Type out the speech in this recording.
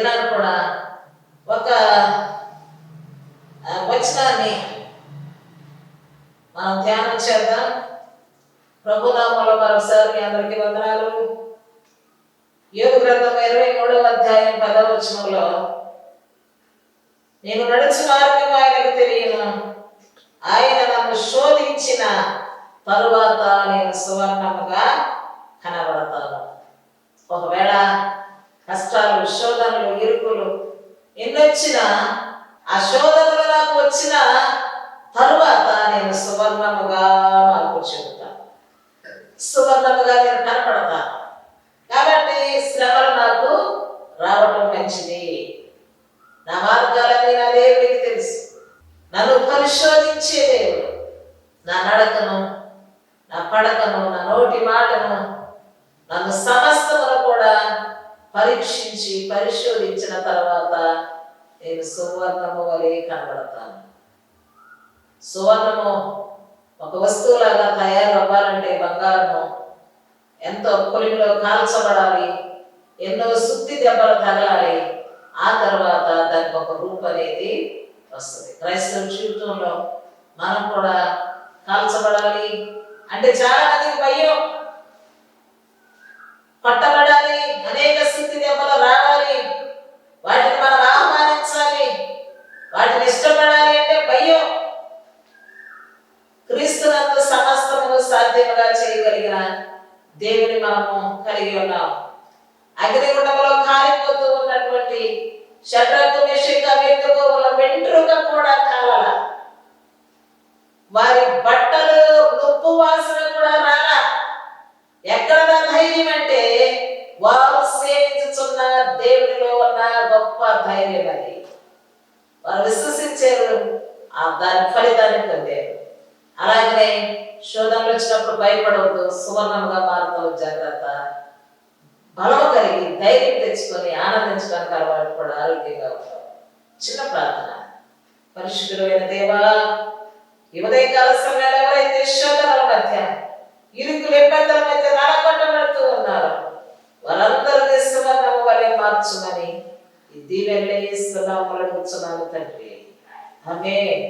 దినాన్ని కూడా ఒక వచనాన్ని మనం ధ్యానం చేద్దాం. ప్రభునామములో మరోసారి మీ అందరికీ వందనాలు. యోగ గ్రంథం 23వ అధ్యాయం 10వ వచనంలో, నేను నడుచు మార్గం ఆయనకు తెలియను, ఆయన నన్ను శోధించిన తరువాత నేను సువర్ణముగా కనబడతాను. ఒకవేళ కష్టాలు, శోధనలు, ఇరుకులు ఎన్నొచ్చినా, ఆ శోధనలు నాకు వచ్చిన తరువాత నేను సువర్ణముగా మార్పు చెబుతాను, సువర్ణముగా నేను కనపడతాను. కాబట్టి శ్రమలు నాకు రావటం మంచిది. నా మార్గాలన్నీ నా దేవుడికి తెలుసు. నన్ను పరిశోధించే దేవుడు నా నడకను, నా పడకను, నా నోటి మాటను, నన్ను సమస్తమును కూడా పరీక్షించి పరిశోధించిన తర్వాత నేను సువర్ణము వలె కనబడతాను. సువర్ణము ఒక వస్తువులాగా తయారవ్వాలంటే బంగారము ఎంతో కొలిమిలో కాల్చబడాలి, ఎన్నో సుత్తి దెబ్బలు తగలాలి, ఆ తర్వాత దానికి ఒక రూపు అనేది వస్తుంది. క్రైస్తవ జీవితంలో మనం కూడా కాల్చబడాలి అంటే చాలా మందికి భయం, పట్టబడాలి, అనేక స్థితి దెబ్బలు రావాలి, వాటిని మనం ఆహ్వానించాలి, వాటిని ఇష్టపడాలి అంటే భయం. క్రీస్తునందు సమస్తము సాధ్యముగా చేయగలిగిన దేవుని మనము కలిగి ఉన్నాం. అగ్నిగుండంలో కాలిపోతూ ఉన్నటువంటి షడ్రకు, మెషకు, అబేద్నెగోల వెంట్రుక కూడా కాలాల, వారి బట్టలు నొప్పు వాసన కూడా రాలా. ఎక్కడ ధైర్యం అంటే వారు సేవించుచున్న దేవునిలో ఉన్న గొప్ప ధైర్యం. అది వారు విశ్వసించారు, దాని ఫలితాన్ని పొందారు. అలాగనే శోధనలు వచ్చినప్పుడు భయపడవద్దు, సువర్ణముగా మారుతావు, జాగ్రత్త. బలం కలిగి ధైర్యం తెచ్చుకొని ఆనందించడానికి అలవాటు కూడా ఆరోగ్యంగా ఉంటావు. చిన్న ప్రార్థన. పరిశుద్ధుడైన దేవా, ఈ ఉదయకాల సమయంలో ఎవరైతే శోధనల మధ్య, ఇరుకులు, ఇబ్బందుల మధ్య నడగొట్టబడుతూ ఉన్నారు, వారందరినీ సువర్ణము వలె మార్చుమని ఈ దీవెనలు యేసు నామములో అడుగుచున్నాను తండ్రి. ఆమేన్.